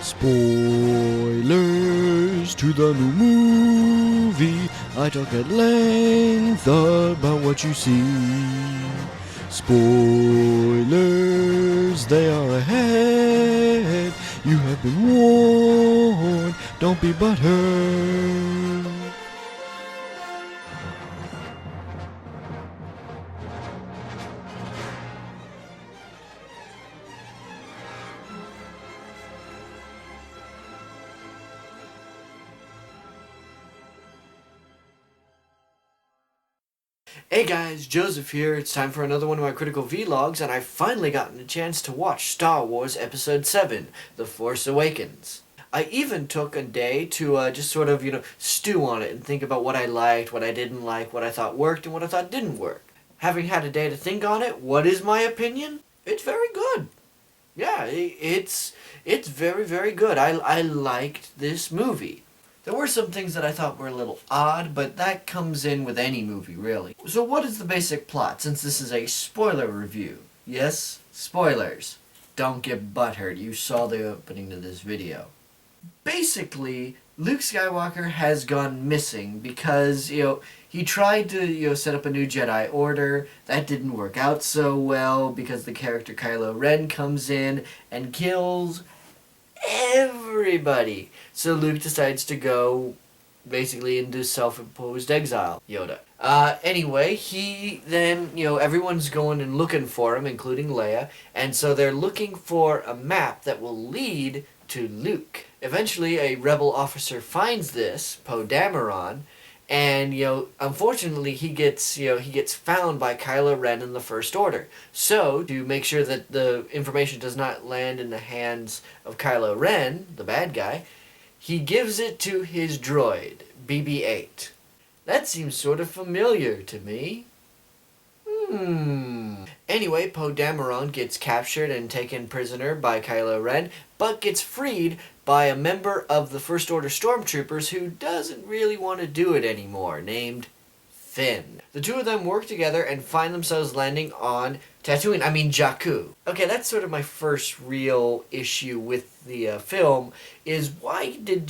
Spoilers to the new movie. I talk at length about what you see. Spoilers, they are ahead. You have been warned, don't be butthurt. Hey guys, Joseph here. It's time for another one of my critical vlogs, and I've finally gotten a chance to watch Star Wars Episode 7, The Force Awakens. I even took a day to just sort of, stew on it and think about what I liked, what I didn't like, what I thought worked, and what I thought didn't work. Having had a day to think on it, what is my opinion? It's very good. Yeah, it's very, very good. I liked this movie. There were some things that I thought were a little odd, but that comes in with any movie, really. So what is the basic plot, since this is a spoiler review? Yes, spoilers. Don't get butthurt, you saw the opening to this video. Basically, Luke Skywalker has gone missing because, he tried to, set up a new Jedi Order. That didn't work out so well because the character Kylo Ren comes in and kills everybody. So Luke decides to go basically into self-imposed exile. Yoda. Anyway, he then, everyone's going and looking for him, including Leia, and so they're looking for a map that will lead to Luke. Eventually, a rebel officer finds this, Poe Dameron, and, unfortunately he gets found by Kylo Ren in the First Order. So, to make sure that the information does not land in the hands of Kylo Ren, the bad guy, he gives it to his droid, BB-8. That seems sort of familiar to me. Anyway, Poe Dameron gets captured and taken prisoner by Kylo Ren, but gets freed by a member of the First Order Stormtroopers who doesn't really want to do it anymore, named Finn. The two of them work together and find themselves landing on Jakku. Okay, that's sort of my first real issue with the film, is why did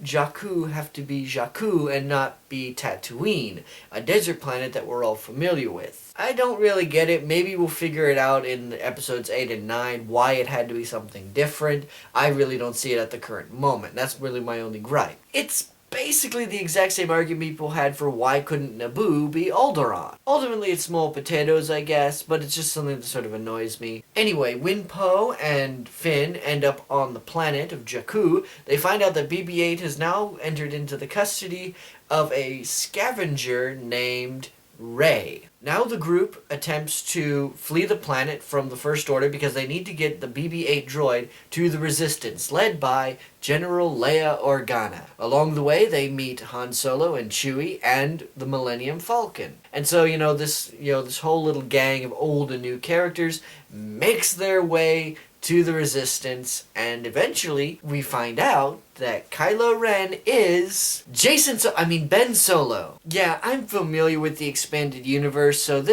Jakku have to be Jakku and not be Tatooine, a desert planet that we're all familiar with? I don't really get it. Maybe we'll figure it out in episodes 8 and 9, why it had to be something different. I really don't see it at the current moment. That's really my only gripe. It's basically the exact same argument people had for why couldn't Naboo be Alderaan. Ultimately, it's small potatoes, I guess, but it's just something that sort of annoys me. Anyway, when Poe and Finn end up on the planet of Jakku, they find out that BB-8 has now entered into the custody of a scavenger named Rey. Now the group attempts to flee the planet from the First Order because they need to get the BB-8 droid to the Resistance, led by General Leia Organa. Along the way, they meet Han Solo and Chewie and the Millennium Falcon. And so, this whole little gang of old and new characters makes their way to the Resistance, and eventually we find out that Kylo Ren is Ben Solo. Yeah, I'm familiar with the expanded universe, so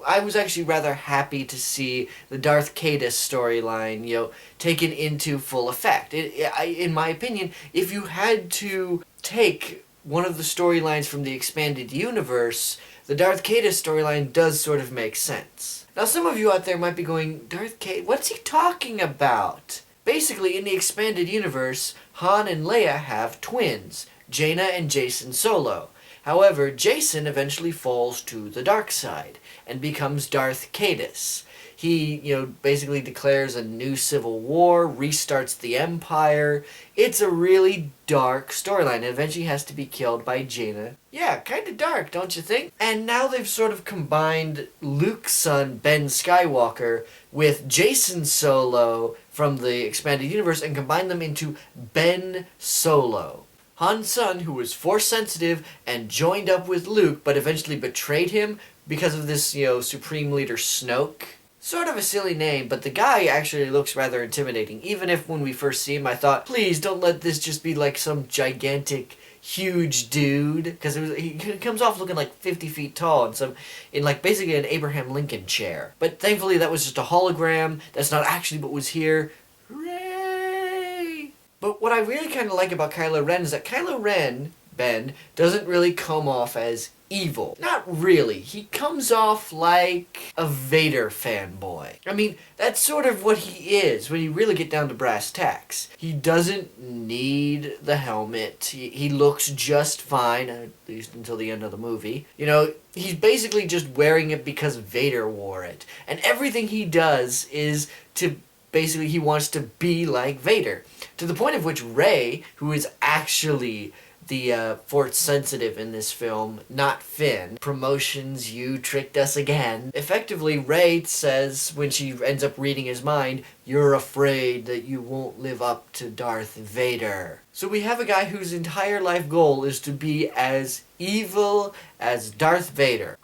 I was actually rather happy to see the Darth Caedus storyline, taken into full effect. In my opinion, if you had to take one of the storylines from the expanded universe, the Darth Caedus storyline does sort of make sense. Now, some of you out there might be going, Darth Caedus, what's he talking about? Basically, in the expanded universe, Han and Leia have twins, Jaina and Jacen Solo. However, Jacen eventually falls to the dark side and becomes Darth Caedus. He, basically declares a new civil war, restarts the Empire. It's a really dark storyline, and eventually has to be killed by Jaina. Yeah, kinda dark, don't you think? And now they've sort of combined Luke's son, Ben Skywalker, with Jacen Solo from the expanded universe and combined them into Ben Solo. Han's son, who was Force-sensitive and joined up with Luke, but eventually betrayed him because of this, Supreme Leader Snoke. Sort of a silly name, but the guy actually looks rather intimidating. Even if when we first see him, I thought, please don't let this just be like some gigantic, huge dude. Because he comes off looking like 50 feet tall and in basically an Abraham Lincoln chair. But thankfully that was just a hologram. That's not actually what was here. Hooray! But what I really kind of like about Kylo Ren is that Kylo Ren, Ben, doesn't really come off as evil. Not really. He comes off like a Vader fanboy. I mean, that's sort of what he is when you really get down to brass tacks. He doesn't need the helmet. He looks just fine, at least until the end of the movie. You know, he's basically just wearing it because Vader wore it. And everything he does is to basically, he wants to be like Vader. To the point of which Rey, who is actually the Force sensitive in this film, not Finn, promotions, you tricked us again. Effectively, Rey says, when she ends up reading his mind, you're afraid that you won't live up to Darth Vader. So we have a guy whose entire life goal is to be as evil as Darth Vader.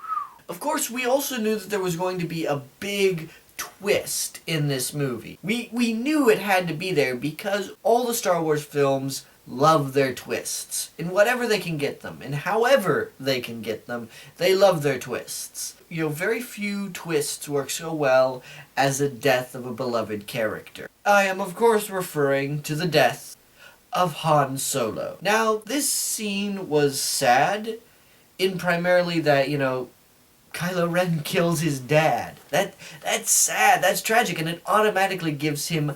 Of course, we also knew that there was going to be a big twist in this movie. We knew it had to be there because all the Star Wars films love their twists. In whatever they can get them, and however they can get them, they love their twists. You know, very few twists work so well as the death of a beloved character. I am, of course, referring to the death of Han Solo. Now, this scene was sad in primarily that, you know, Kylo Ren kills his dad. That's sad, that's tragic, and it automatically gives him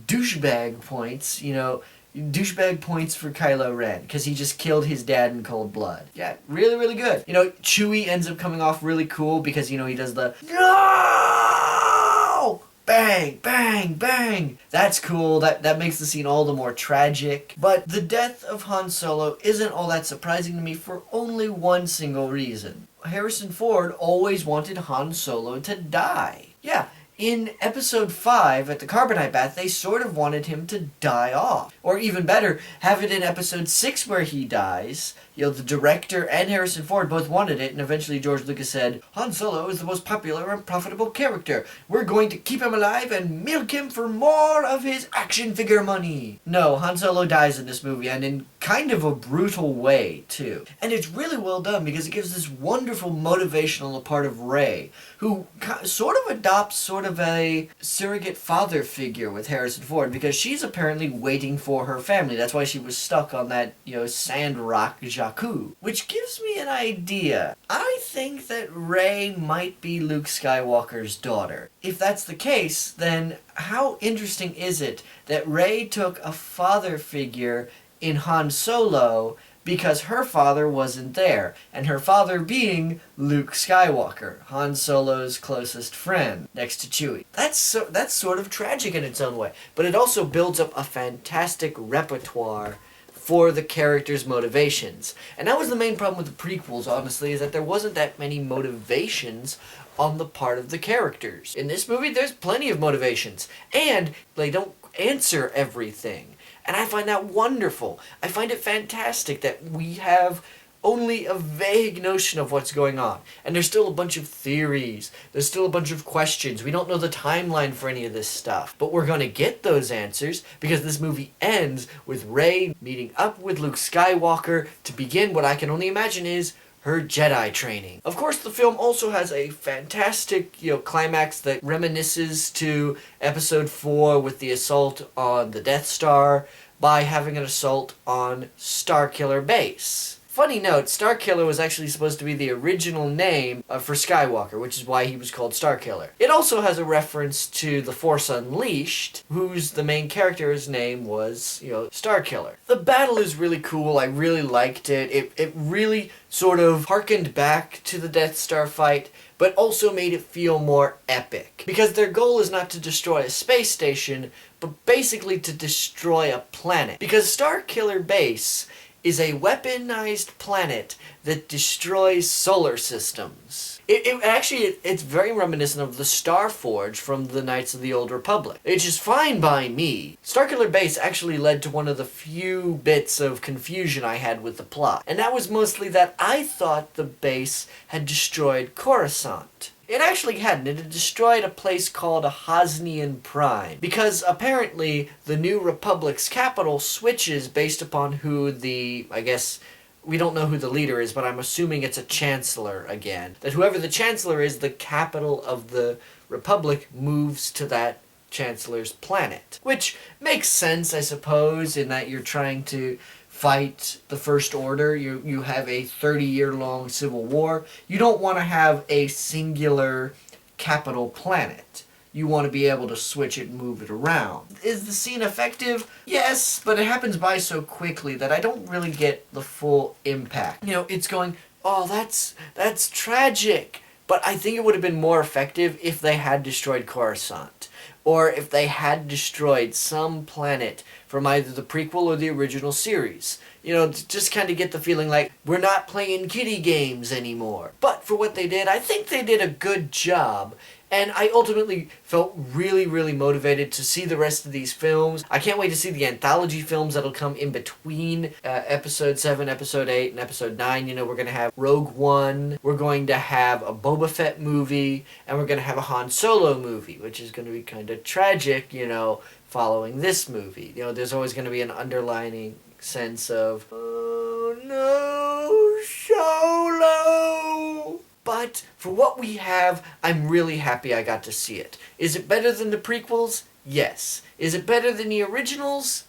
douchebag points, you know, douchebag points for Kylo Ren, because he just killed his dad in cold blood. Yeah, really, really good. You know, Chewie ends up coming off really cool because, you know, he does the no! Bang, bang, bang! That's cool, that makes the scene all the more tragic. But the death of Han Solo isn't all that surprising to me for only one single reason. Harrison Ford always wanted Han Solo to die. Yeah, in episode 5, at the Carbonite Bath, they sort of wanted him to die off. Or even better, have it in episode 6 where he dies. You know, the director and Harrison Ford both wanted it, and eventually George Lucas said, Han Solo is the most popular and profitable character. We're going to keep him alive and milk him for more of his action figure money. No, Han Solo dies in this movie, and in kind of a brutal way, too. And it's really well done because it gives this wonderful motivational part of Rey, who sort of adopts sort of a surrogate father figure with Harrison Ford, because she's apparently waiting for her family. That's why she was stuck on that, you know, sand rock Jakku. Which gives me an idea. I think that Rey might be Luke Skywalker's daughter. If that's the case, then how interesting is it that Rey took a father figure in Han Solo because her father wasn't there, and her father being Luke Skywalker, Han Solo's closest friend, next to Chewie. That's sort of tragic in its own way, but it also builds up a fantastic repertoire for the characters' motivations. And that was the main problem with the prequels, honestly, is that there wasn't that many motivations on the part of the characters. In this movie, there's plenty of motivations, and they don't answer everything. And I find that wonderful. I find it fantastic that we have only a vague notion of what's going on. And there's still a bunch of theories. There's still a bunch of questions. We don't know the timeline for any of this stuff. But we're going to get those answers because this movie ends with Rey meeting up with Luke Skywalker to begin what I can only imagine is her Jedi training. Of course, the film also has a fantastic, you know, climax that reminisces to Episode 4 with the assault on the Death Star by having an assault on Starkiller Base. Funny note, Starkiller was actually supposed to be the original name for Skywalker, which is why he was called Starkiller. It also has a reference to The Force Unleashed, whose the main character's name was, you know, Starkiller. The battle is really cool. I really liked it. It really sort of harkened back to the Death Star fight, but also made it feel more epic. Because their goal is not to destroy a space station, but basically to destroy a planet. Because Starkiller Base is a weaponized planet that destroys solar systems. It's very reminiscent of the Star Forge from the Knights of the Old Republic, which is fine by me. Starkiller Base actually led to one of the few bits of confusion I had with the plot, and that was mostly that I thought the base had destroyed Coruscant. It actually hadn't. It had destroyed a place called Hosnian Prime. Because apparently the New Republic's capital switches based upon who I guess, we don't know who the leader is, but I'm assuming it's a chancellor again. That whoever the chancellor is, the capital of the Republic moves to that Chancellor's planet. Which makes sense, I suppose, in that you're trying to fight the First Order. You have a 30-year-long civil war. You don't want to have a singular capital planet. You want to be able to switch it and move it around. Is the scene effective? Yes, but it happens by so quickly that I don't really get the full impact. You know, it's going, oh, that's tragic. But I think it would have been more effective if they had destroyed Coruscant. Or if they had destroyed some planet from either the prequel or the original series. You know, to just kind of get the feeling like we're not playing kiddie games anymore. But for what they did, I think they did a good job. And I ultimately felt really, really motivated to see the rest of these films. I can't wait to see the anthology films that'll come in between Episode 7, Episode 8, and Episode 9. You know, we're going to have Rogue One, we're going to have a Boba Fett movie, and we're going to have a Han Solo movie, which is going to be kind of tragic, you know, following this movie. You know, there's always going to be an underlining sense of, oh no, Solo! But for what we have, I'm really happy I got to see it. Is it better than the prequels? Yes. Is it better than the originals?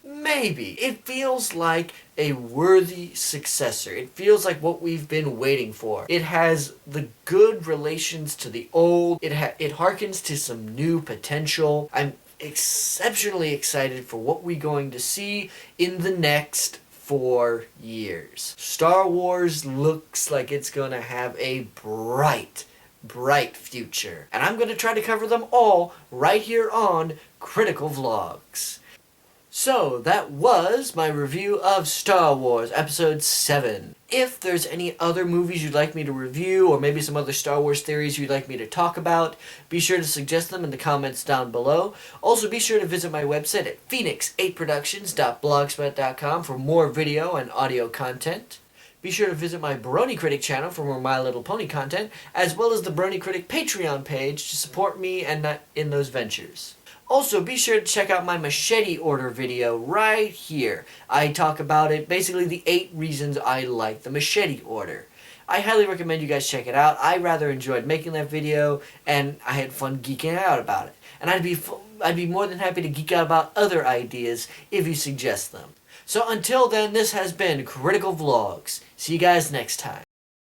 Maybe. It feels like a worthy successor. It feels like what we've been waiting for. It has the good relations to the old. It harkens to some new potential. I'm exceptionally excited for what we're going to see in the next 4 years. Star Wars looks like it's going to have a bright future. And I'm going to try to cover them all right here on Critical Vlogs. So, that was my review of Star Wars Episode 7. If there's any other movies you'd like me to review, or maybe some other Star Wars theories you'd like me to talk about, be sure to suggest them in the comments down below. Also, be sure to visit my website at phoenix8productions.blogspot.com for more video and audio content. Be sure to visit my Brony Critic channel for more My Little Pony content, as well as the Brony Critic Patreon page to support me and in those ventures. Also, be sure to check out my machete order video right here. I talk about it, basically the 8 reasons I like the machete order. I highly recommend you guys check it out. I rather enjoyed making that video, and I had fun geeking out about it. And I'd be more than happy to geek out about other ideas if you suggest them. So until then, this has been Critical Vlogs. See you guys next time.